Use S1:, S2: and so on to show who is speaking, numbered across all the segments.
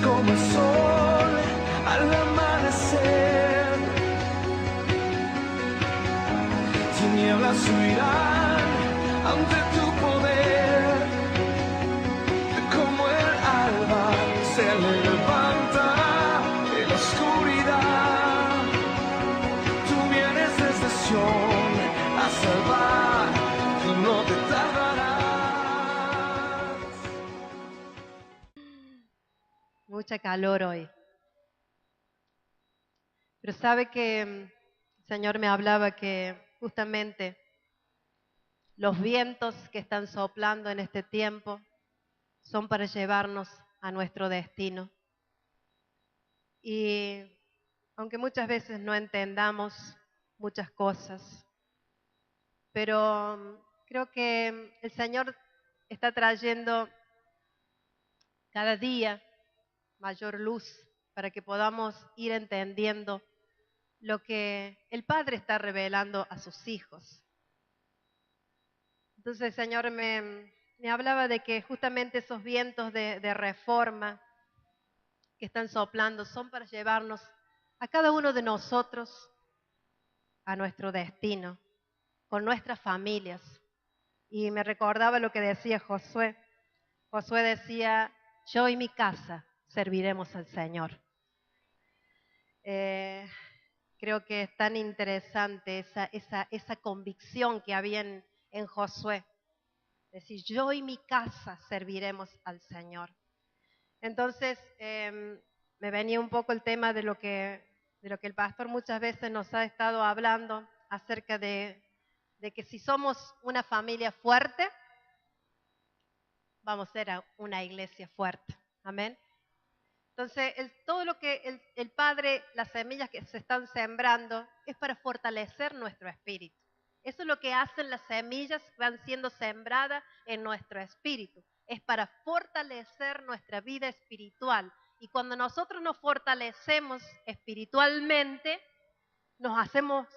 S1: como el sol al amanecer. Tinieblas huirán ante tu poder, como el alba se levanta en la oscuridad. Tú vienes desde Sion a salvar y no te tardarás.
S2: Mucha calor hoy. Pero sabe que el Señor me hablaba que justamente los vientos que están soplando en este tiempo son para llevarnos a nuestro destino. Y aunque muchas veces no entendamos muchas cosas, pero creo que el Señor está trayendo cada día mayor luz para que podamos ir entendiendo lo que el Padre está revelando a sus hijos. Entonces el Señor me hablaba de que justamente esos vientos de reforma que están soplando son para llevarnos a cada uno de nosotros a nuestro destino, con nuestras familias. Y me recordaba lo que decía Josué. Josué decía, yo y mi casa serviremos al Señor. Creo que es tan interesante esa convicción que había en Josué. Decir, yo y mi casa serviremos al Señor. Entonces, me venía un poco el tema de lo que el pastor muchas veces nos ha estado hablando acerca de que si somos una familia fuerte, vamos a ser una iglesia fuerte. Amén. Entonces, todo lo que el Padre, las semillas que se están sembrando, es para fortalecer nuestro espíritu. Eso es lo que hacen las semillas que van siendo sembradas en nuestro espíritu. Es para fortalecer nuestra vida espiritual. Y cuando nosotros nos fortalecemos espiritualmente, nos hacemos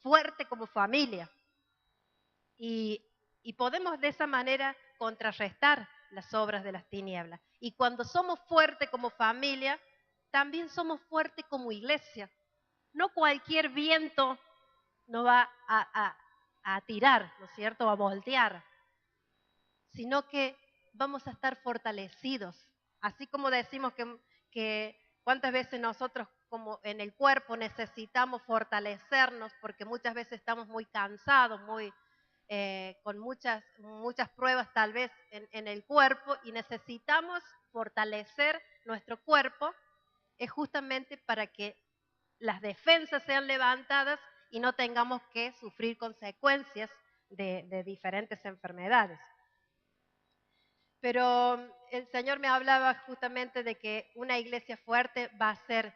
S2: fuertes como familia. Y podemos de esa manera contrarrestar las obras de las tinieblas. Y cuando somos fuertes como familia, también somos fuertes como iglesia. No cualquier viento nos va a tirar, ¿no es cierto?, a voltear, sino que vamos a estar fortalecidos. Así como decimos que cuántas veces nosotros como en el cuerpo necesitamos fortalecernos porque muchas veces estamos muy cansados, con muchas pruebas tal vez en el cuerpo y necesitamos fortalecer nuestro cuerpo, es justamente para que las defensas sean levantadas y no tengamos que sufrir consecuencias de diferentes enfermedades. Pero el Señor me hablaba justamente de que una iglesia fuerte va a ser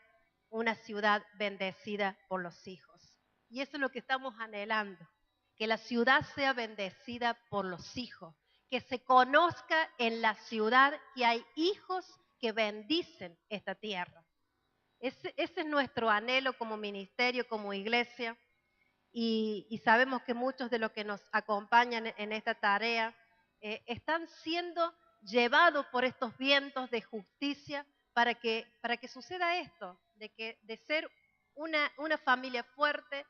S2: una ciudad bendecida por los hijos. Y eso es lo que estamos anhelando, que la ciudad sea bendecida por los hijos, que se conozca en la ciudad que hay hijos que bendicen esta tierra. Ese es nuestro anhelo como ministerio, como iglesia, y sabemos que muchos de los que nos acompañan en esta tarea están siendo llevados por estos vientos de justicia para que suceda esto, de ser una familia fuerte,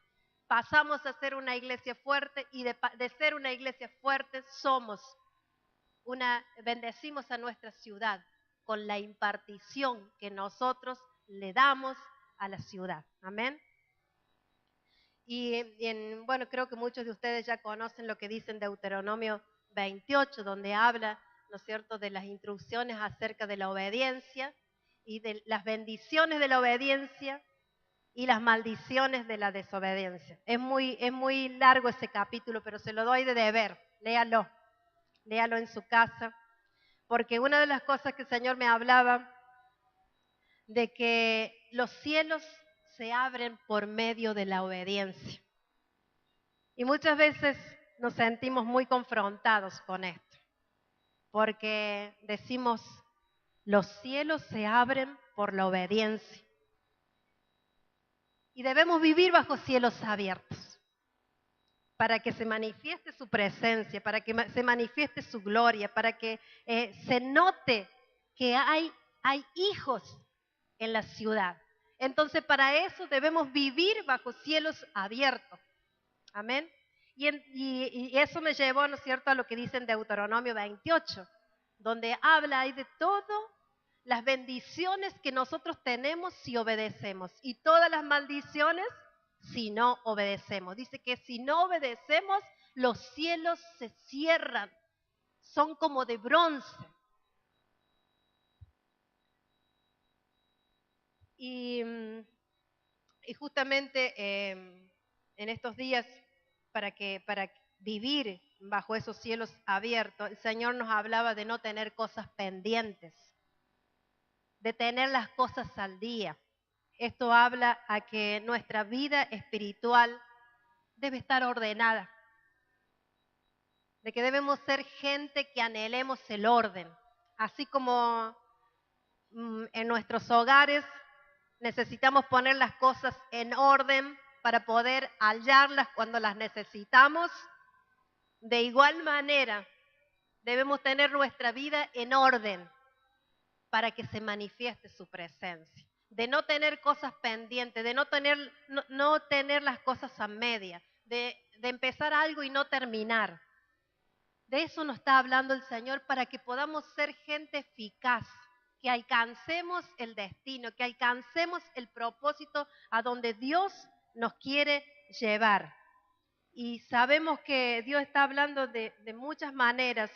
S2: pasamos a ser una iglesia fuerte y de ser una iglesia fuerte bendecimos a nuestra ciudad con la impartición que nosotros le damos a la ciudad. Amén. Bueno, creo que muchos de ustedes ya conocen lo que dice en Deuteronomio 28, donde habla, ¿no es cierto?, de las instrucciones acerca de la obediencia y de las bendiciones de la obediencia y las maldiciones de la desobediencia. Es muy largo ese capítulo, pero se lo doy de deber. Léalo en su casa, porque una de las cosas que el Señor me hablaba, de que los cielos se abren por medio de la obediencia. Y muchas veces nos sentimos muy confrontados con esto, porque decimos, los cielos se abren por la obediencia. Y debemos vivir bajo cielos abiertos, para que se manifieste su presencia, para que se manifieste su gloria, para que se note que hay hay hijos en la ciudad. Entonces, para eso debemos vivir bajo cielos abiertos. Amén. Y eso me llevó, ¿no es cierto?, a lo que dice en Deuteronomio 28, donde habla ahí de todo las bendiciones que nosotros tenemos si obedecemos y todas las maldiciones si no obedecemos. Dice que si no obedecemos, los cielos se cierran, son como de bronce. Y, y justamente en estos días, para vivir bajo esos cielos abiertos, el Señor nos hablaba de no tener cosas pendientes, de tener las cosas al día. Esto habla a que nuestra vida espiritual debe estar ordenada, de que debemos ser gente que anhelemos el orden, así como en nuestros hogares necesitamos poner las cosas en orden para poder hallarlas cuando las necesitamos. De igual manera, debemos tener nuestra vida en orden para que se manifieste su presencia. De no tener cosas pendientes, de no tener las cosas a media, de empezar algo y no terminar. De eso nos está hablando el Señor para que podamos ser gente eficaz, que alcancemos el destino, que alcancemos el propósito a donde Dios nos quiere llevar. Y sabemos que Dios está hablando de muchas maneras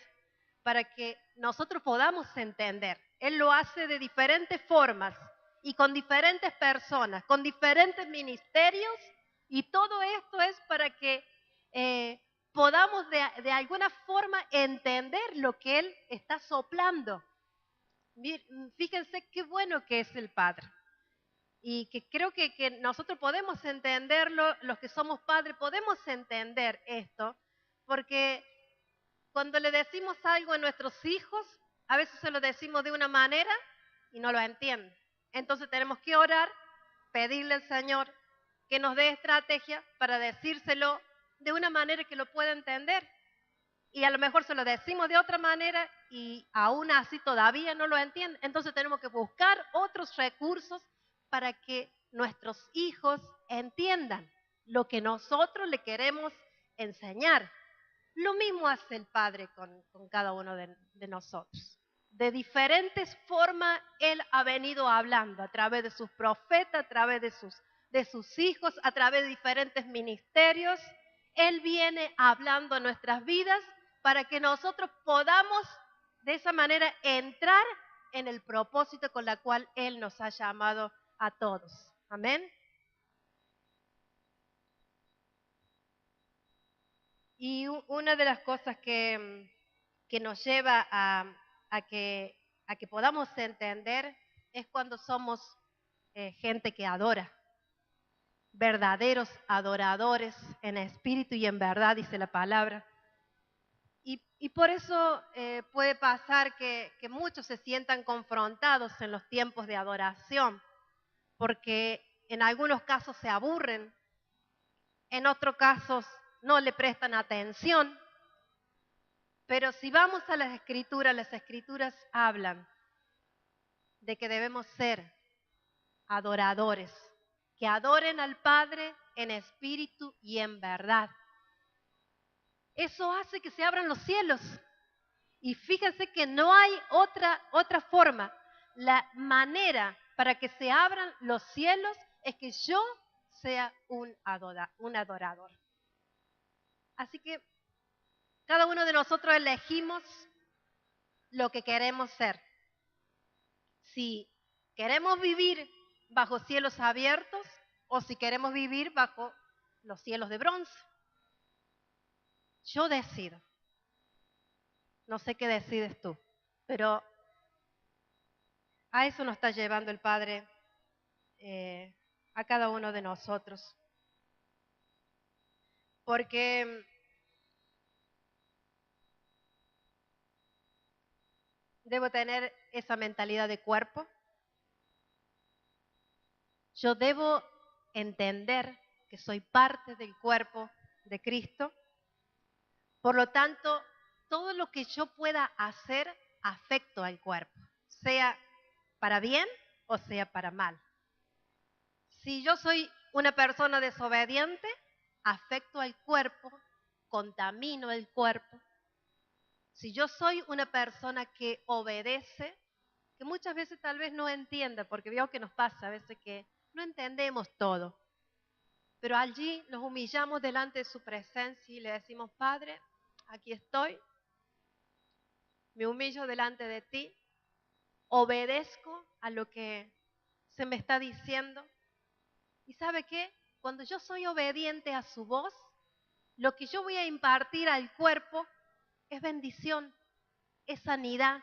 S2: para que nosotros podamos entender. Él lo hace de diferentes formas y con diferentes personas, con diferentes ministerios, y todo esto es para que podamos de alguna forma entender lo que Él está soplando. Fíjense qué bueno que es el Padre. Y que creo que nosotros podemos entenderlo, los que somos padres, podemos entender esto, porque cuando le decimos algo a nuestros hijos, a veces se lo decimos de una manera y no lo entienden. Entonces tenemos que orar, pedirle al Señor que nos dé estrategia para decírselo de una manera que lo pueda entender. Y a lo mejor se lo decimos de otra manera y aún así todavía no lo entienden. Entonces tenemos que buscar otros recursos para que nuestros hijos entiendan lo que nosotros le queremos enseñar. Lo mismo hace el Padre con cada uno de nosotros. De diferentes formas Él ha venido hablando a través de sus profetas, a través de sus hijos, a través de diferentes ministerios. Él viene hablando a nuestras vidas para que nosotros podamos de esa manera entrar en el propósito con el cual Él nos ha llamado a todos. Amén. Y una de las cosas que nos lleva a que podamos entender es cuando somos gente que adora, verdaderos adoradores en espíritu y en verdad, dice la palabra. Y por eso puede pasar que muchos se sientan confrontados en los tiempos de adoración, porque en algunos casos se aburren, en otros casos no le prestan atención. Pero si vamos a las escrituras hablan de que debemos ser adoradores, que adoren al Padre en espíritu y en verdad. Eso hace que se abran los cielos. Y fíjense que no hay otra forma. La manera para que se abran los cielos es que yo sea un adorador. Así que cada uno de nosotros elegimos lo que queremos ser. Si queremos vivir bajo cielos abiertos o si queremos vivir bajo los cielos de bronce. Yo decido. No sé qué decides tú, pero a eso nos está llevando el Padre a cada uno de nosotros. Porque debo tener esa mentalidad de cuerpo. Yo debo entender que soy parte del cuerpo de Cristo. Por lo tanto, todo lo que yo pueda hacer afecto al cuerpo, sea para bien o sea para mal. Si yo soy una persona desobediente, afecto al cuerpo, contamino el cuerpo. Si yo soy una persona que obedece, que muchas veces tal vez no entienda, porque veo que nos pasa a veces que no entendemos todo, pero allí nos humillamos delante de su presencia y le decimos, Padre, aquí estoy, me humillo delante de ti, obedezco a lo que se me está diciendo. ¿Y sabe qué? Cuando yo soy obediente a su voz, lo que yo voy a impartir al cuerpo es bendición, es sanidad,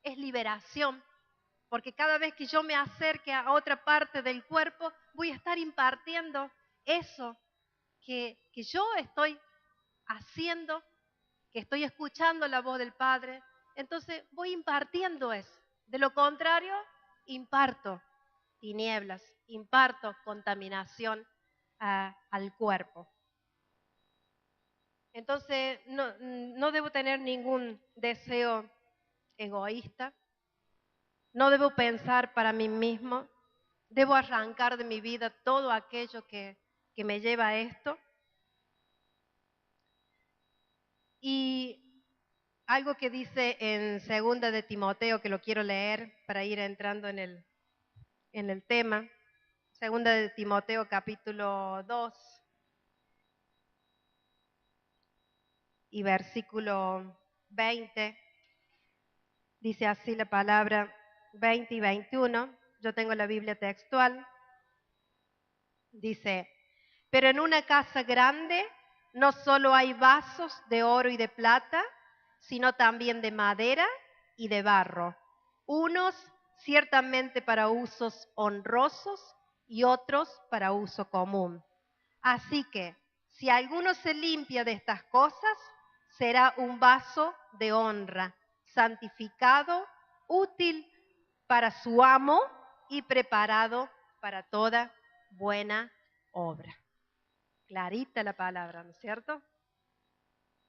S2: es liberación. Porque cada vez que yo me acerque a otra parte del cuerpo, voy a estar impartiendo eso que yo estoy haciendo, que estoy escuchando la voz del Padre. Entonces voy impartiendo eso. De lo contrario, imparto tinieblas, imparto contaminación al cuerpo. Entonces no debo tener ningún deseo egoísta, no debo pensar para mí mismo, debo arrancar de mi vida todo aquello que me lleva a esto. Y algo que dice en segunda de Timoteo, que lo quiero leer para ir entrando en el tema, segunda de Timoteo capítulo 2 y versículo 20, dice así la palabra 20 y 21, yo tengo la Biblia textual, dice, pero en una casa grande no solo hay vasos de oro y de plata, sino también de madera y de barro, unos ciertamente para usos honrosos y otros para uso común. Así que, si alguno se limpia de estas cosas, será un vaso de honra, santificado, útil para su amo y preparado para toda buena obra. Clarita la palabra, ¿no es cierto?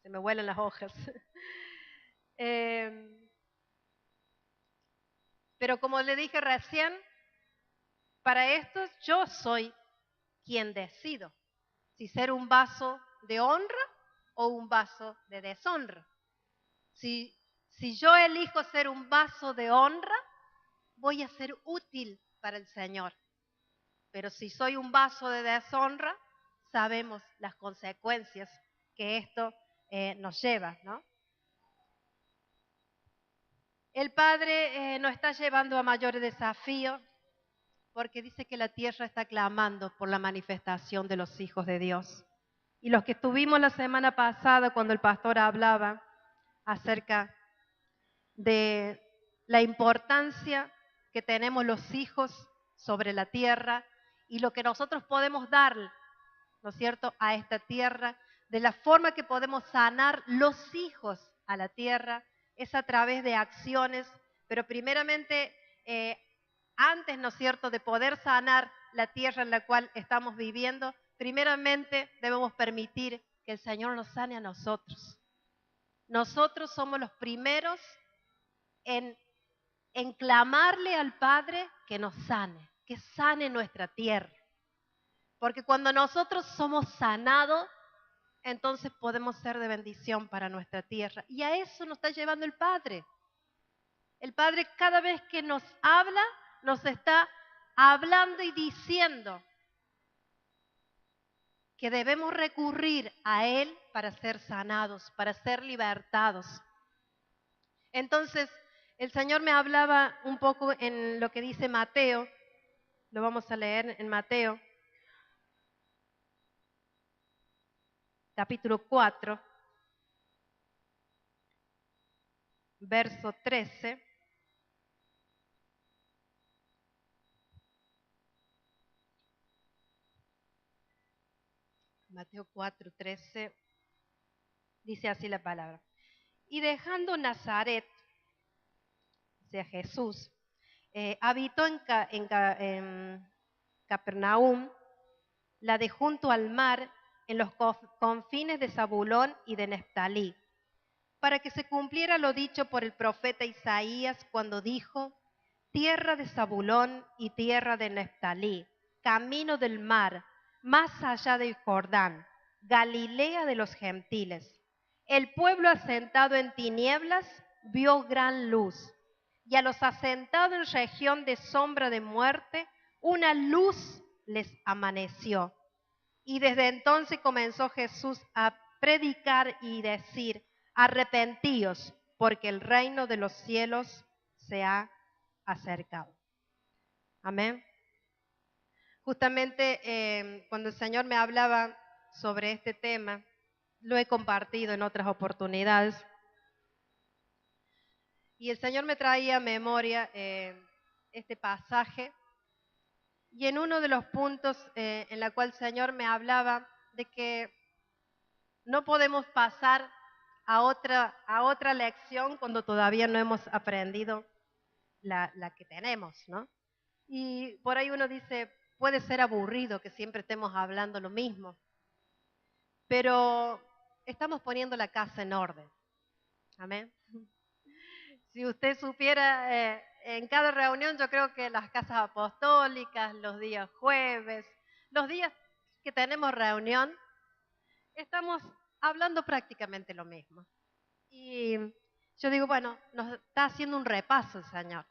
S2: Se me vuelan las hojas. Pero como le dije recién, para esto yo soy quien decido si ser un vaso de honra o un vaso de deshonra. Si yo elijo ser un vaso de honra, voy a ser útil para el Señor. Pero si soy un vaso de deshonra, sabemos las consecuencias que esto nos lleva, ¿no? El Padre nos está llevando a mayores desafíos porque dice que la tierra está clamando por la manifestación de los hijos de Dios. Y los que estuvimos la semana pasada cuando el pastor hablaba acerca de la importancia que tenemos los hijos sobre la tierra y lo que nosotros podemos dar, ¿no es cierto?, a esta tierra, de la forma que podemos sanar los hijos a la tierra, es a través de acciones, pero primeramente, antes, ¿no es cierto?, de poder sanar la tierra en la cual estamos viviendo, primeramente debemos permitir que el Señor nos sane a nosotros. Nosotros somos los primeros en clamarle al Padre que nos sane, que sane nuestra tierra. Porque cuando nosotros somos sanados, entonces podemos ser de bendición para nuestra tierra. Y a eso nos está llevando el Padre. El Padre cada vez que nos habla, nos está hablando y diciendo que debemos recurrir a Él para ser sanados, para ser libertados. Entonces, el Señor me hablaba un poco en lo que dice Mateo, lo vamos a leer en Mateo, capítulo 4, verso 13. Mateo 4, 13, dice así la palabra. Y dejando Nazaret, o sea Jesús, habitó en Capernaum, la de junto al mar, en los confines de Zabulón y de Neftalí, para que se cumpliera lo dicho por el profeta Isaías cuando dijo, tierra de Zabulón y tierra de Neftalí, camino del mar, más allá del Jordán, Galilea de los gentiles. El pueblo asentado en tinieblas vio gran luz, y a los asentados en región de sombra de muerte, una luz les amaneció. Y desde entonces comenzó Jesús a predicar y decir, arrepentíos, porque el reino de los cielos se ha acercado. Amén. Justamente cuando el Señor me hablaba sobre este tema, lo he compartido en otras oportunidades, y el Señor me traía a memoria este pasaje, y en uno de los puntos en la cual el Señor me hablaba de que no podemos pasar a otra lección cuando todavía no hemos aprendido la que tenemos, ¿no? Y por ahí uno dice, puede ser aburrido que siempre estemos hablando lo mismo, pero estamos poniendo la casa en orden. Amén. Si usted supiera, en cada reunión yo creo que las casas apostólicas, los días jueves, los días que tenemos reunión, estamos hablando prácticamente lo mismo. Y yo digo, bueno, nos está haciendo un repaso el Señor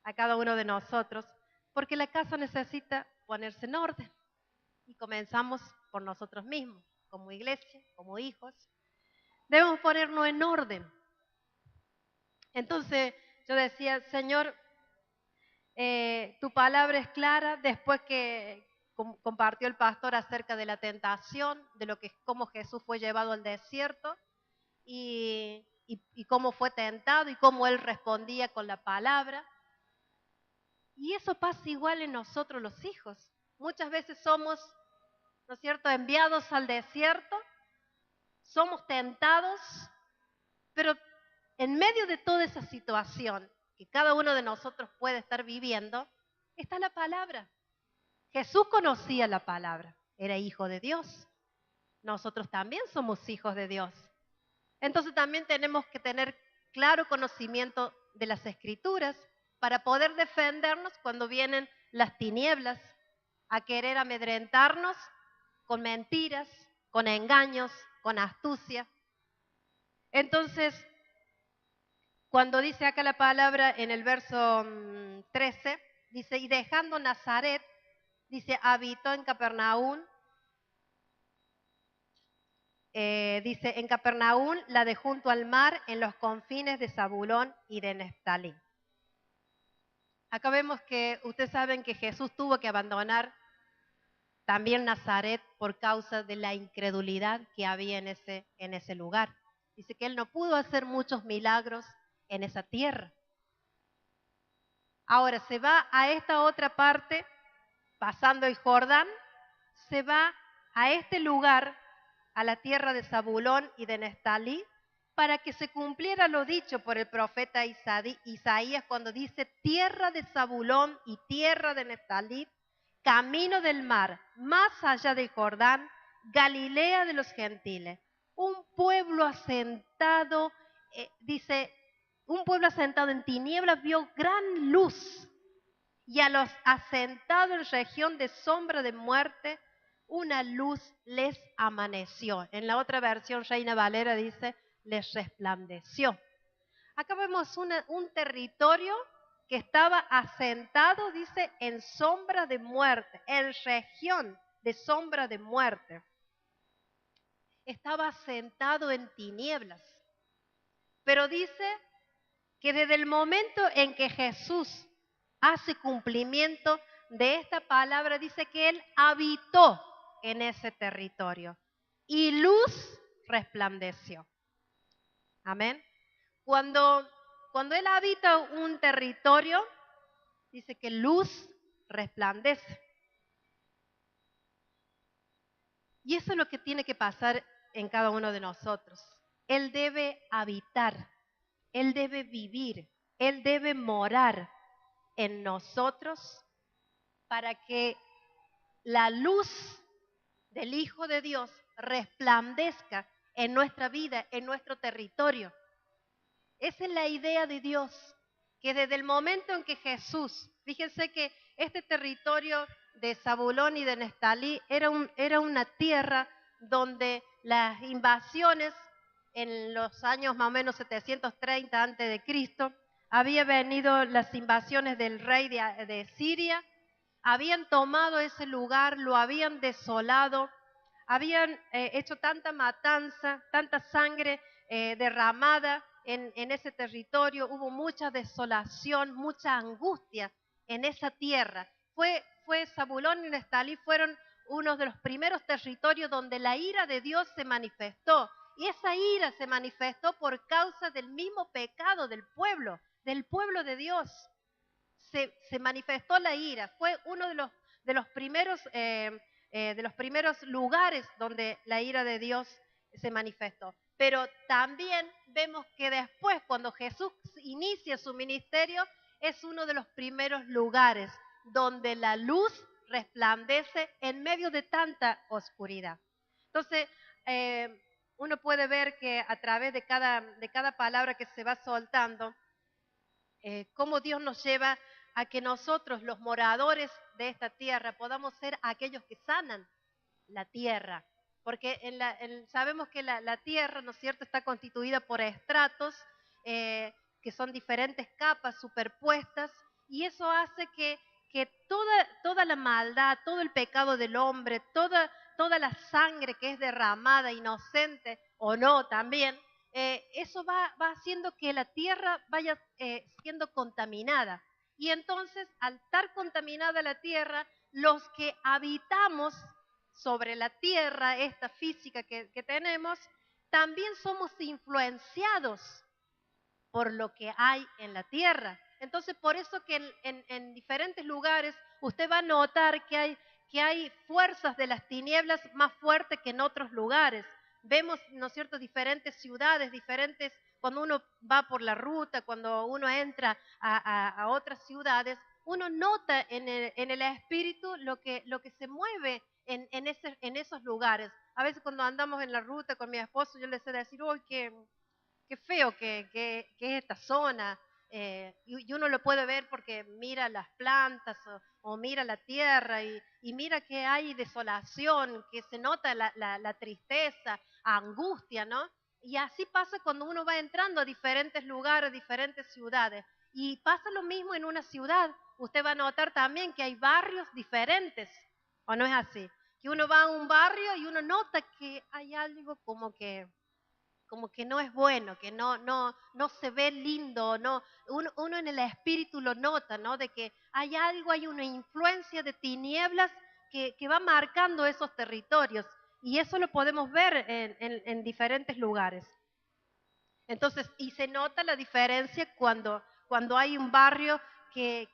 S2: a cada uno de nosotros, porque la casa necesita ponerse en orden. Y comenzamos por nosotros mismos, como iglesia, como hijos. Debemos ponernos en orden. Entonces yo decía, Señor, tu palabra es clara, después que compartió el pastor acerca de la tentación, de cómo Jesús fue llevado al desierto y cómo fue tentado y cómo él respondía con la palabra. Y eso pasa igual en nosotros los hijos. Muchas veces somos, ¿no es cierto?, enviados al desierto, somos tentados, pero en medio de toda esa situación que cada uno de nosotros puede estar viviendo, está la palabra. Jesús conocía la palabra, era hijo de Dios. Nosotros también somos hijos de Dios. Entonces también tenemos que tener claro conocimiento de las Escrituras para poder defendernos cuando vienen las tinieblas a querer amedrentarnos con mentiras, con engaños, con astucia. Entonces, cuando dice acá la palabra en el verso 13, dice, y dejando Nazaret, dice, habitó en Capernaum, dice, en Capernaum, la de junto al mar, en los confines de Zabulón y de Neftalí. Acá vemos que ustedes saben que Jesús tuvo que abandonar también Nazaret por causa de la incredulidad que había en ese lugar. Dice que él no pudo hacer muchos milagros en esa tierra. Ahora se va a esta otra parte, pasando el Jordán, se va a este lugar, a la tierra de Zabulón y de Neftalí, para que se cumpliera lo dicho por el profeta Isaías cuando dice, tierra de Zabulón y tierra de Neftalí, camino del mar, más allá del Jordán, Galilea de los gentiles. Un pueblo asentado, dice, un pueblo asentado en tinieblas vio gran luz, y a los asentados en región de sombra de muerte, una luz les amaneció. En la otra versión, Reina Valera dice, les resplandeció. Acá vemos un territorio que estaba asentado, dice, en sombra de muerte, en región de sombra de muerte. Estaba asentado en tinieblas. Pero dice que desde el momento en que Jesús hace cumplimiento de esta palabra, dice que Él habitó en ese territorio y luz resplandeció. Amén. Cuando Él habita un territorio, dice que luz resplandece. Y eso es lo que tiene que pasar en cada uno de nosotros. Él debe habitar, Él debe vivir, Él debe morar en nosotros para que la luz del Hijo de Dios resplandezca en nuestra vida, en nuestro territorio. Esa es la idea de Dios. que desde el momento en que Jesús, fíjense que este territorio de Zabulón y de Neftalí era una tierra donde las invasiones en los años más o menos 730 antes de Cristo, había venido las invasiones del rey de Siria, habían tomado ese lugar, lo habían desolado, habían hecho tanta matanza, tanta sangre derramada en ese territorio, hubo mucha desolación, mucha angustia en esa tierra. Fue Zabulón y Neftalí fueron uno de los primeros territorios donde la ira de Dios se manifestó. Y esa ira se manifestó por causa del mismo pecado del pueblo de Dios. Se manifestó la ira. Fue uno de los primeros lugares donde la ira de Dios se manifestó. Pero también vemos que después, cuando Jesús inicia su ministerio, es uno de los primeros lugares donde la luz resplandece en medio de tanta oscuridad. Entonces, uno puede ver que a través de cada palabra que se va soltando, cómo Dios nos lleva a que nosotros, los moradores de esta tierra, podamos ser aquellos que sanan la tierra. Porque sabemos que la tierra, ¿no es cierto?, está constituida por estratos, que son diferentes capas superpuestas, y eso hace que toda la maldad, todo el pecado del hombre, toda la sangre que es derramada, inocente o no también, eso va haciendo que la tierra vaya siendo contaminada. Y entonces, al estar contaminada la tierra, los que habitamos sobre la tierra, esta física que tenemos, también somos influenciados por lo que hay en la tierra. Entonces, por eso que en diferentes lugares usted va a notar que hay fuerzas de las tinieblas más fuertes que en otros lugares. Vemos, ¿no es cierto?, diferentes ciudades, cuando uno va por la ruta, cuando uno entra a otras ciudades, uno nota en el espíritu lo que se mueve en esos lugares. A veces cuando andamos en la ruta con mi esposo, yo le sé decir, uy, qué feo que es esta zona. Y uno lo puede ver porque mira las plantas o mira la tierra y mira que hay desolación, que se nota la tristeza, angustia, ¿no? Y así pasa cuando uno va entrando a diferentes lugares, diferentes ciudades. Y pasa lo mismo en una ciudad. Usted va a notar también que hay barrios diferentes, ¿o no es así? Que uno va a un barrio y uno nota que hay algo como que no es bueno, que no se ve lindo, no, uno en el espíritu lo nota, ¿no? De que hay algo, hay una influencia de tinieblas que va marcando esos territorios. Y eso lo podemos ver en diferentes lugares. Entonces, y se nota la diferencia cuando hay un barrio que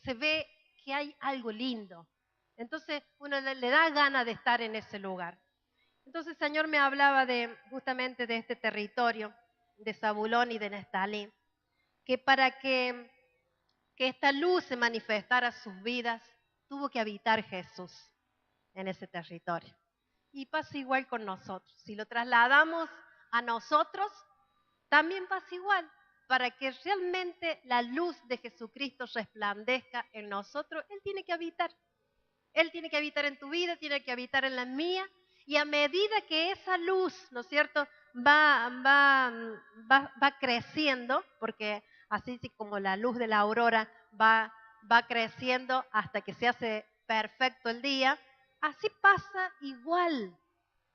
S2: se ve que hay algo lindo. Entonces, uno le da ganas de estar en ese lugar. Entonces el Señor me hablaba justamente de este territorio de Zabulón y de Neftalí, que para que esta luz se manifestara en sus vidas, tuvo que habitar Jesús en ese territorio. Y pasa igual con nosotros. Si lo trasladamos a nosotros, también pasa igual. Para que realmente la luz de Jesucristo resplandezca en nosotros, Él tiene que habitar. Él tiene que habitar en tu vida, tiene que habitar en la mía, y a medida que esa luz, ¿no es cierto?, va creciendo, porque así como la luz de la aurora va creciendo hasta que se hace perfecto el día, así pasa igual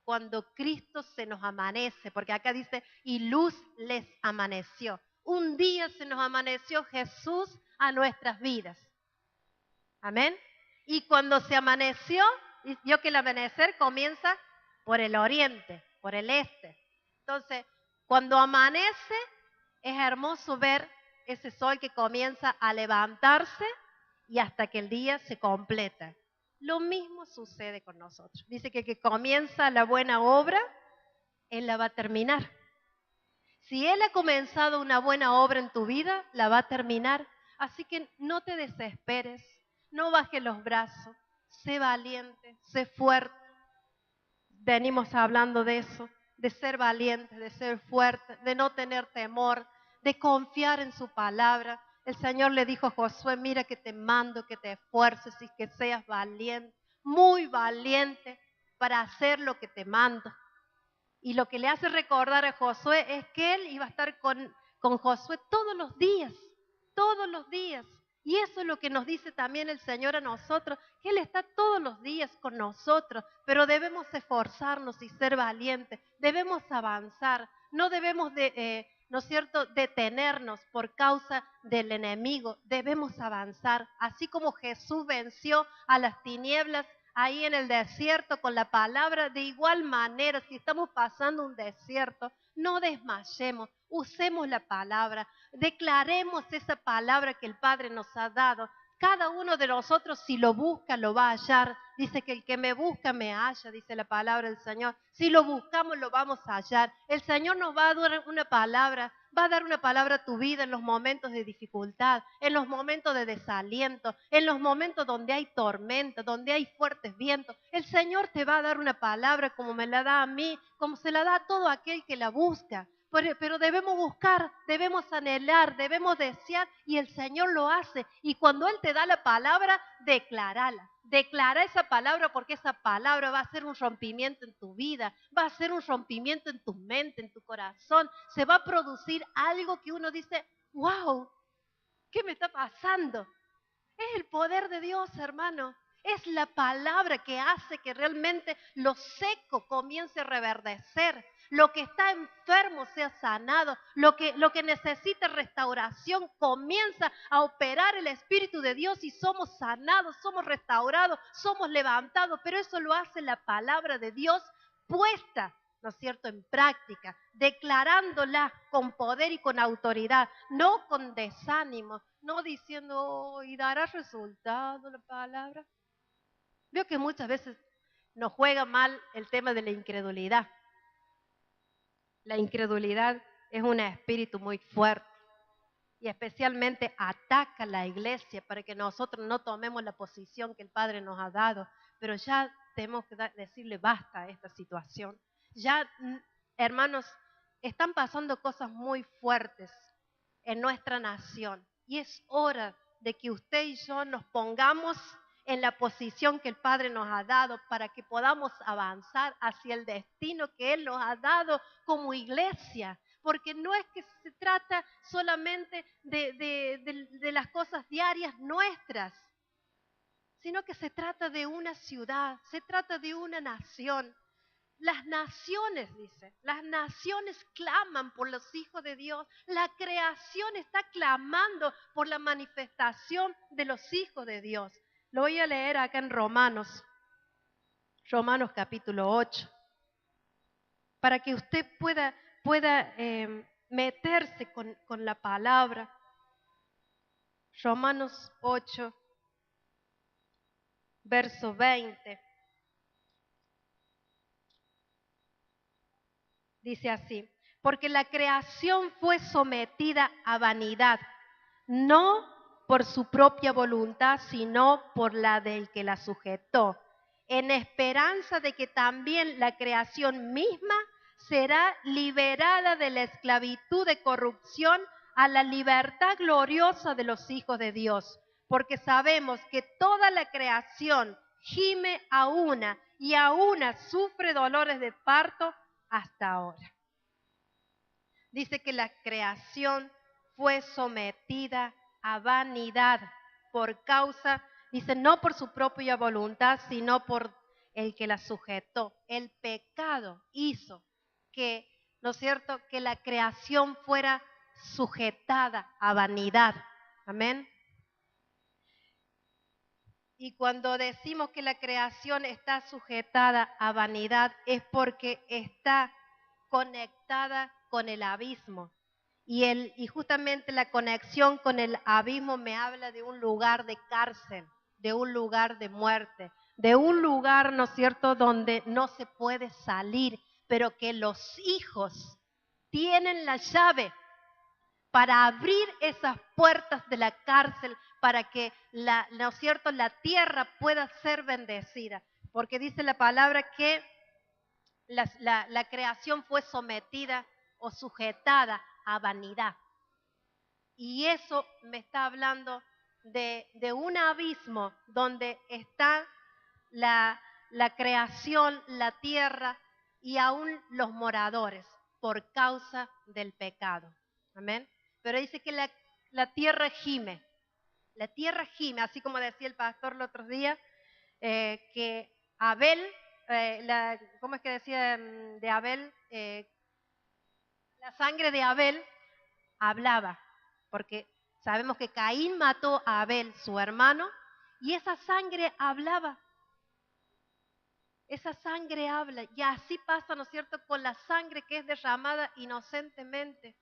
S2: cuando Cristo se nos amanece, porque acá dice, y luz les amaneció. Un día se nos amaneció Jesús a nuestras vidas. Amén. Y cuando se amaneció, vio que el amanecer comienza por el oriente, por el este. Entonces, cuando amanece, es hermoso ver ese sol que comienza a levantarse y hasta que el día se completa. Lo mismo sucede con nosotros. Dice que el que comienza la buena obra, Él la va a terminar. Si Él ha comenzado una buena obra en tu vida, la va a terminar. Así que no te desesperes, no bajes los brazos, sé valiente, sé fuerte. Venimos hablando de eso, de ser valiente, de ser fuerte, de no tener temor, de confiar en su palabra. El Señor le dijo a Josué, mira que te mando que te esfuerces y que seas valiente, muy valiente para hacer lo que te mando. Y lo que le hace recordar a Josué es que él iba a estar con Josué todos los días, todos los días. Y eso es lo que nos dice también el Señor a nosotros, que Él está todos los días con nosotros, pero debemos esforzarnos y ser valientes, debemos avanzar, no debemos ¿no es cierto?, detenernos por causa del enemigo, debemos avanzar, así como Jesús venció a las tinieblas ahí en el desierto con la palabra, de igual manera, si estamos pasando un desierto, no desmayemos, usemos la palabra, declaremos esa palabra que el Padre nos ha dado. Cada uno de nosotros, si lo busca, lo va a hallar. Dice que el que me busca, me halla, dice la palabra del Señor. Si lo buscamos, lo vamos a hallar. El Señor nos va a dar una palabra, va a dar una palabra a tu vida en los momentos de dificultad, en los momentos de desaliento, en los momentos donde hay tormenta, donde hay fuertes vientos. El Señor te va a dar una palabra como me la da a mí, como se la da a todo aquel que la busca. Pero debemos buscar, debemos anhelar, debemos desear y el Señor lo hace. Y cuando Él te da la palabra, declárala. Declara esa palabra porque esa palabra va a ser un rompimiento en tu vida, va a ser un rompimiento en tu mente, en tu corazón. Se va a producir algo que uno dice, wow, ¿qué me está pasando? Es el poder de Dios, hermano. Es la palabra que hace que realmente lo seco comience a reverdecer. Lo que está enfermo sea sanado. Lo que necesita restauración comienza a operar el Espíritu de Dios y somos sanados, somos restaurados, somos levantados. Pero eso lo hace la palabra de Dios puesta, ¿no es cierto?, en práctica, declarándola con poder y con autoridad, no con desánimo, no diciendo, oh, ¿y dará resultado la palabra? Veo que muchas veces nos juega mal el tema de la incredulidad. La incredulidad es un espíritu muy fuerte y especialmente ataca a la iglesia para que nosotros no tomemos la posición que el Padre nos ha dado, pero ya tenemos que decirle basta a esta situación. Ya, hermanos, están pasando cosas muy fuertes en nuestra nación y es hora de que usted y yo nos pongamos en la posición que el Padre nos ha dado para que podamos avanzar hacia el destino que Él nos ha dado como iglesia. Porque no es que se trata solamente de las cosas diarias nuestras, sino que se trata de una ciudad, se trata de una nación. Las naciones, dice, las naciones claman por los hijos de Dios. La creación está clamando por la manifestación de los hijos de Dios. Lo voy a leer acá en Romanos capítulo 8, para que usted pueda meterse con la palabra. Romanos 8, verso 20. Dice así, porque la creación fue sometida a vanidad, no por su propia voluntad, sino por la del que la sujetó, en esperanza de que también la creación misma será liberada de la esclavitud de corrupción a la libertad gloriosa de los hijos de Dios, porque sabemos que toda la creación gime a una y a una sufre dolores de parto hasta ahora. Dice que la creación fue sometida a vanidad por causa, dice, no por su propia voluntad, sino por el que la sujetó. El pecado hizo que, ¿no es cierto?, que la creación fuera sujetada a vanidad. Amén. Y cuando decimos que la creación está sujetada a vanidad es porque está conectada con el abismo. Y justamente la conexión con el abismo me habla de un lugar de cárcel, de un lugar de muerte, de un lugar, ¿no es cierto?, donde no se puede salir, pero que los hijos tienen la llave para abrir esas puertas de la cárcel, para que ¿no es cierto?, la tierra pueda ser bendecida. Porque dice la palabra que la creación fue sometida o sujetada a vanidad. Y eso me está hablando de un abismo donde está la creación, la tierra y aún los moradores por causa del pecado. Amén. Pero dice que la tierra gime. La tierra gime, así como decía el pastor el otro día, que Abel, ¿cómo es que decía de Abel? La sangre de Abel hablaba, porque sabemos que Caín mató a Abel, su hermano, y esa sangre hablaba. Esa sangre habla, y así pasa, ¿no es cierto?, con la sangre que es derramada inocentemente,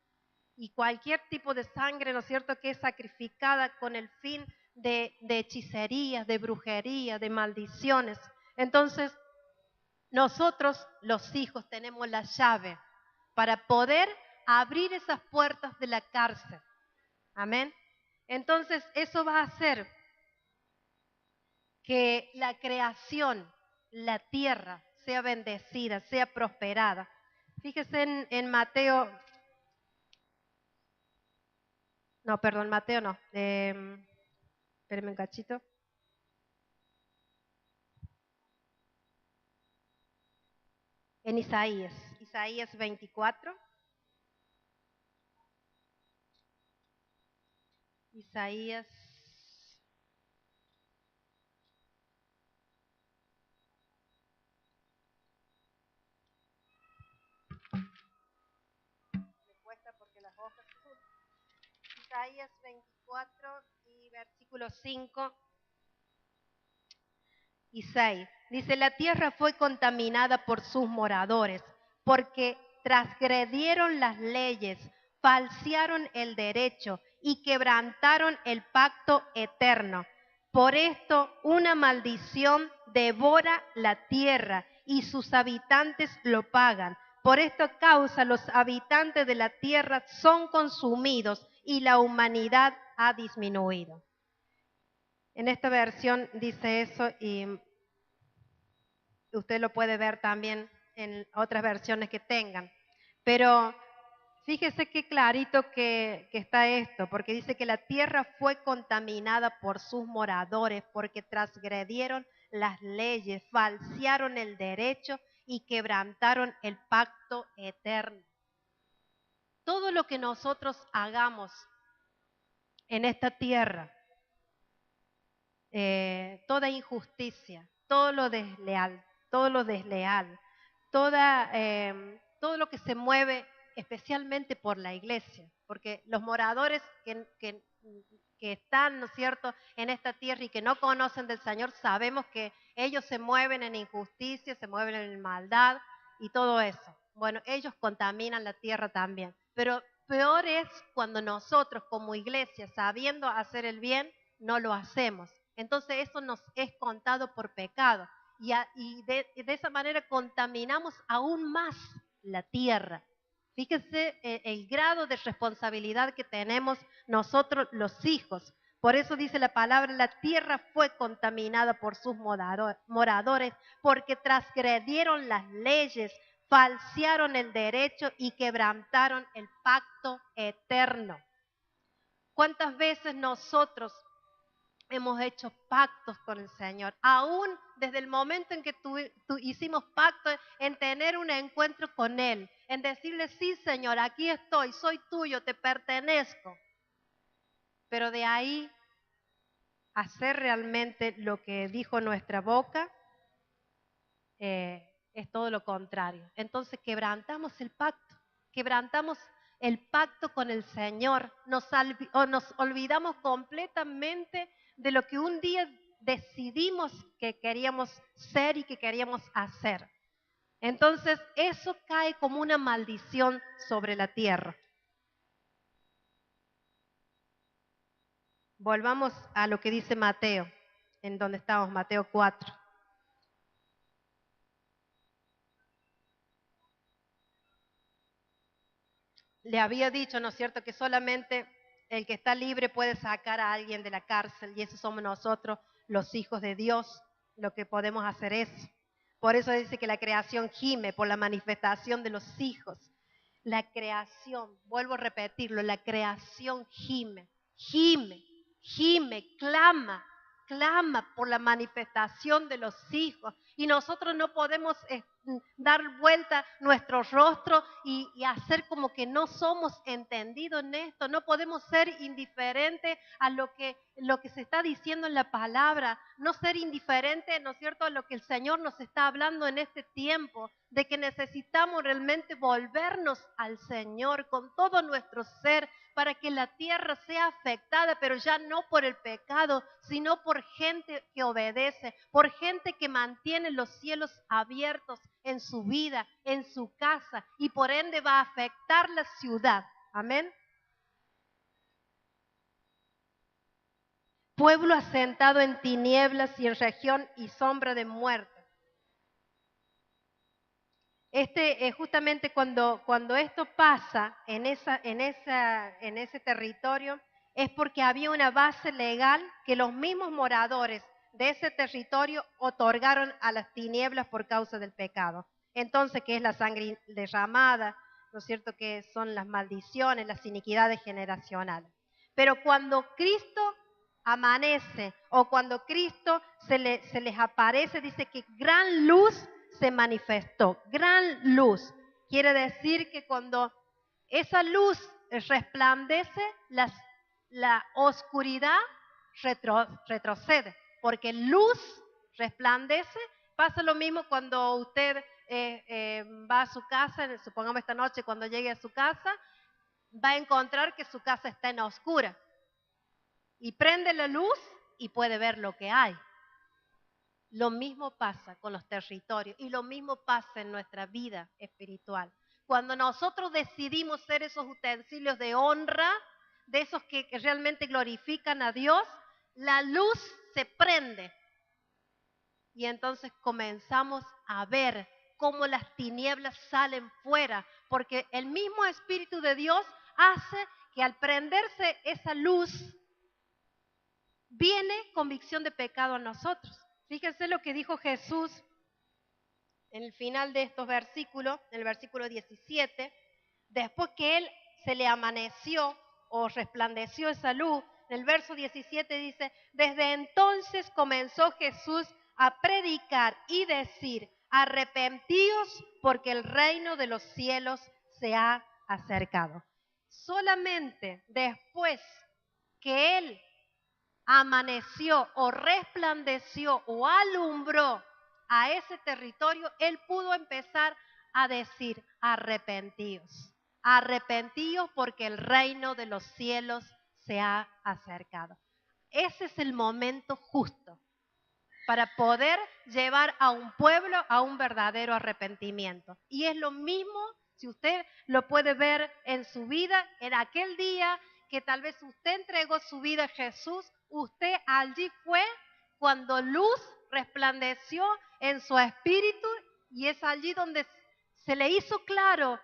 S2: y cualquier tipo de sangre, ¿no es cierto?, que es sacrificada con el fin de hechicerías, de brujería, de maldiciones. Entonces, nosotros, los hijos, tenemos la llave para poder abrir esas puertas de la cárcel. Amén. Entonces, eso va a hacer que la creación, la tierra, sea bendecida, sea prosperada. Fíjese en Mateo, no, perdón, Mateo no, espérenme un cachito. En Isaías 24. Isaías. Me cuesta porque las hojas. Isaías 24 y versículo 5 y 6. Dice, la tierra fue contaminada por sus moradores, porque transgredieron las leyes, falsearon el derecho y quebrantaron el pacto eterno. Por esto una maldición devora la tierra y sus habitantes lo pagan. Por esta causa los habitantes de la tierra son consumidos y la humanidad ha disminuido. En esta versión dice eso y usted lo puede ver también en otras versiones que tengan. Pero fíjese qué clarito que está esto, porque dice que la tierra fue contaminada por sus moradores, porque transgredieron las leyes, falsearon el derecho y quebrantaron el pacto eterno. Todo lo que nosotros hagamos en esta tierra, toda injusticia, todo lo desleal, todo lo que se mueve especialmente por la iglesia, porque los moradores que están, ¿no es cierto?, en esta tierra y que no conocen del Señor, sabemos que ellos se mueven en injusticia, se mueven en maldad y todo eso. Bueno, ellos contaminan la tierra también, pero peor es cuando nosotros como iglesia, sabiendo hacer el bien, no lo hacemos. Entonces eso nos es contado por pecado y de esa manera contaminamos aún más la tierra. Fíjense el grado de responsabilidad que tenemos nosotros los hijos. Por eso dice la palabra, la tierra fue contaminada por sus moradores porque transgredieron las leyes, falsearon el derecho y quebrantaron el pacto eterno. ¿Cuántas veces nosotros hemos hecho pactos con el Señor? Aún desde el momento en que hicimos pacto en tener un encuentro con Él, en decirle, sí Señor, aquí estoy, soy tuyo, te pertenezco. Pero de ahí hacer realmente lo que dijo nuestra boca, es todo lo contrario. Entonces quebrantamos el pacto con el Señor, nos olvidamos completamente de lo que un día decidimos que queríamos ser y que queríamos hacer. Entonces eso cae como una maldición sobre la tierra. Volvamos a lo que dice Mateo, en donde estamos, Mateo 4. Le había dicho, ¿no es cierto?, que solamente el que está libre puede sacar a alguien de la cárcel y eso somos nosotros, los hijos de Dios, lo que podemos hacer eso. Por eso dice que la creación gime por la manifestación de los hijos. La creación, vuelvo a repetirlo, la creación gime, gime, gime, clama por la manifestación de los hijos. Y nosotros no podemos dar vuelta nuestro rostro y hacer como que no somos entendidos en esto. No podemos ser indiferentes a lo que se está diciendo en la palabra. No ser indiferentes, ¿no es cierto?, a lo que el Señor nos está hablando en este tiempo. De que necesitamos realmente volvernos al Señor con todo nuestro ser para que la tierra sea afectada, pero ya no por el pecado, sino por gente que obedece, por gente que mantiene los cielos abiertos en su vida, en su casa, y por ende va a afectar la ciudad. Amén. Pueblo asentado en tinieblas y en región y sombra de muerte. Justamente cuando esto pasa en ese territorio, es porque había una base legal que los mismos moradores de ese territorio otorgaron a las tinieblas por causa del pecado. Entonces, ¿qué es la sangre derramada? ¿No es cierto? Que son las maldiciones, las iniquidades generacionales. Pero cuando Cristo amanece o cuando Cristo se les aparece, dice que gran luz se manifestó, gran luz. Quiere decir que cuando esa luz resplandece, la oscuridad retrocede, porque luz resplandece. Pasa lo mismo cuando usted va a su casa, supongamos esta noche cuando llegue a su casa, va a encontrar que su casa está en oscura. Y prende la luz y puede ver lo que hay. Lo mismo pasa con los territorios y lo mismo pasa en nuestra vida espiritual. Cuando nosotros decidimos ser esos utensilios de honra, de esos que realmente glorifican a Dios, la luz se prende. Y entonces comenzamos a ver cómo las tinieblas salen fuera, porque el mismo Espíritu de Dios hace que al prenderse esa luz, viene convicción de pecado a nosotros. Fíjense lo que dijo Jesús en el final de estos versículos, en el versículo 17, después que él se le amaneció o resplandeció esa luz, en el verso 17 dice, desde entonces comenzó Jesús a predicar y decir, arrepentíos porque el reino de los cielos se ha acercado. Solamente después que él amaneció o resplandeció o alumbró a ese territorio, él pudo empezar a decir, arrepentíos, arrepentíos porque el reino de los cielos se ha acercado. Ese es el momento justo para poder llevar a un pueblo a un verdadero arrepentimiento. Y es lo mismo, si usted lo puede ver en su vida, en aquel día que tal vez usted entregó su vida a Jesús, usted allí fue cuando luz resplandeció en su espíritu y es allí donde se le hizo claro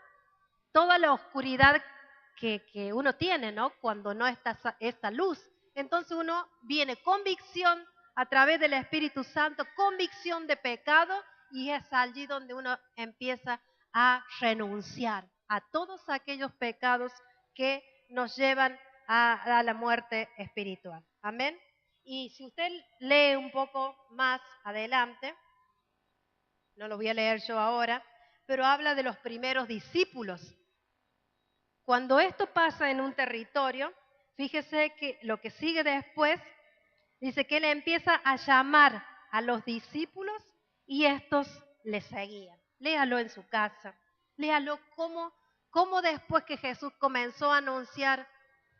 S2: toda la oscuridad que uno tiene, ¿no? Cuando no está esta luz. Entonces uno viene convicción a través del Espíritu Santo, convicción de pecado, y es allí donde uno empieza a renunciar a todos aquellos pecados que nos llevan a la muerte espiritual. Amén. Y si usted lee un poco más adelante, no lo voy a leer yo ahora, pero habla de los primeros discípulos. Cuando esto pasa en un territorio, fíjese que lo que sigue después, dice que él empieza a llamar a los discípulos y estos le seguían. Léalo en su casa, léalo cómo después que Jesús comenzó a anunciar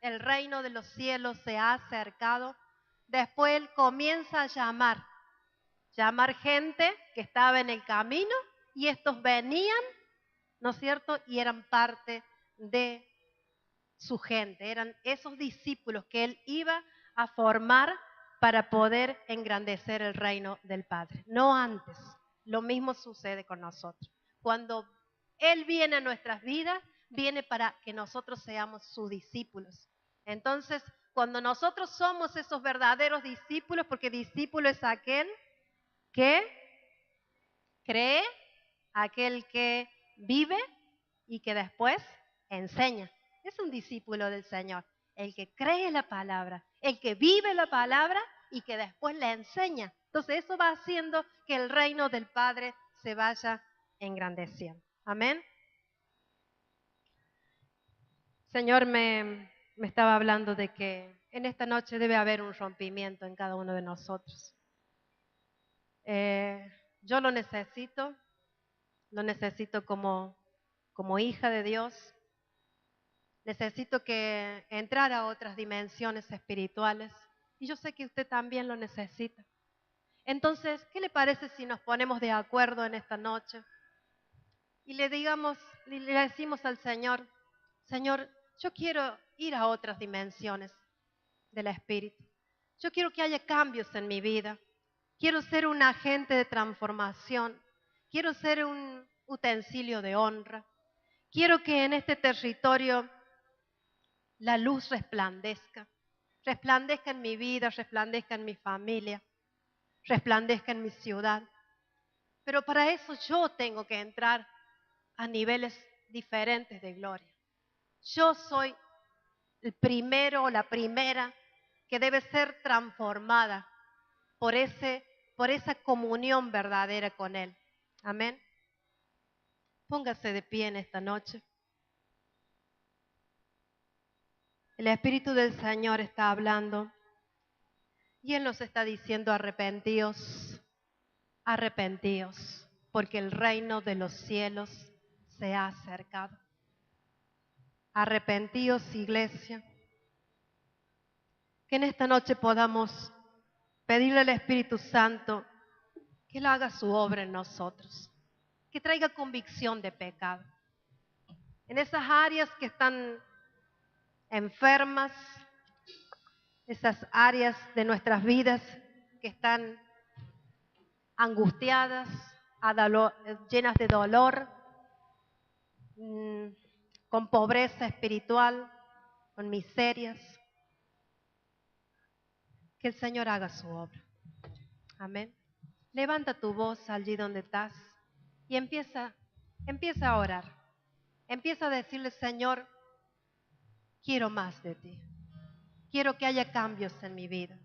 S2: el reino de los cielos se ha acercado, después él comienza a llamar gente que estaba en el camino y estos venían, ¿no es cierto? Y eran parte de su gente, eran esos discípulos que él iba a formar para poder engrandecer el reino del Padre, no antes. Lo mismo sucede con nosotros. Cuando él viene a nuestras vidas, viene para que nosotros seamos sus discípulos. Entonces, cuando nosotros somos esos verdaderos discípulos, porque discípulo es aquel que cree, aquel que vive y que después enseña. Es un discípulo del Señor, el que cree la palabra, el que vive la palabra y que después le enseña. Entonces eso va haciendo que el reino del Padre se vaya engrandeciendo. Amén. Señor, me estaba hablando de que en esta noche debe haber un rompimiento en cada uno de nosotros. Yo lo necesito como hija de Dios. Necesito que entrar a otras dimensiones espirituales y yo sé que usted también lo necesita. Entonces, ¿qué le parece si nos ponemos de acuerdo en esta noche y le decimos al Señor, Señor, yo quiero ir a otras dimensiones del Espíritu. Yo quiero que haya cambios en mi vida. Quiero ser un agente de transformación. Quiero ser un utensilio de honra. Quiero que en este territorio la luz resplandezca. Resplandezca en mi vida, resplandezca en mi familia, resplandezca en mi ciudad. Pero para eso yo tengo que entrar a niveles diferentes de gloria. Yo soy el primero o la primera que debe ser transformada por esa comunión verdadera con Él. Amén. Póngase de pie en esta noche. El Espíritu del Señor está hablando y Él nos está diciendo arrepentíos, arrepentíos, porque el reino de los cielos se ha acercado. Arrepentíos, iglesia, que en esta noche podamos pedirle al Espíritu Santo que Él haga su obra en nosotros, que traiga convicción de pecado. En esas áreas que están enfermas, esas áreas de nuestras vidas que están angustiadas, llenas de dolor, con pobreza espiritual, con miserias. Que el Señor haga su obra. Amén. Levanta tu voz allí donde estás y empieza a orar. Empieza a decirle, Señor, quiero más de ti. Quiero que haya cambios en mi vida.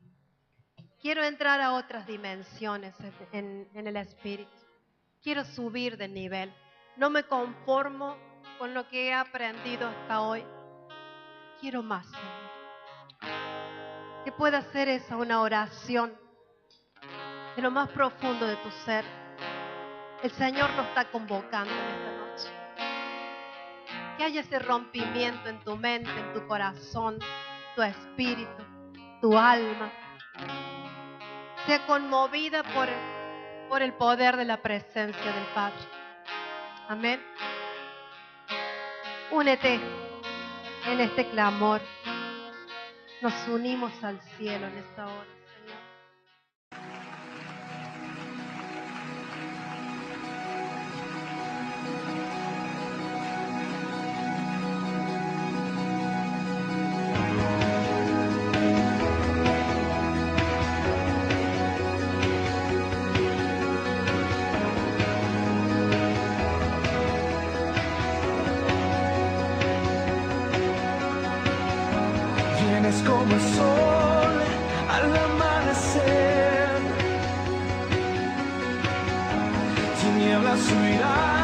S2: Quiero entrar a otras dimensiones en el Espíritu. Quiero subir de nivel. No me conformo con lo que he aprendido hasta hoy. Quiero más, Señor. Que pueda ser esa una oración de lo más profundo de tu ser. El Señor nos está convocando en esta noche. Que haya ese rompimiento en tu mente, en tu corazón, tu espíritu, tu alma. Sea conmovida por el poder de la presencia del Padre. Amén. Únete en este clamor. Nos unimos al cielo en esta hora, Señor.
S1: Vienes como el sol al amanecer, tinieblas huirán.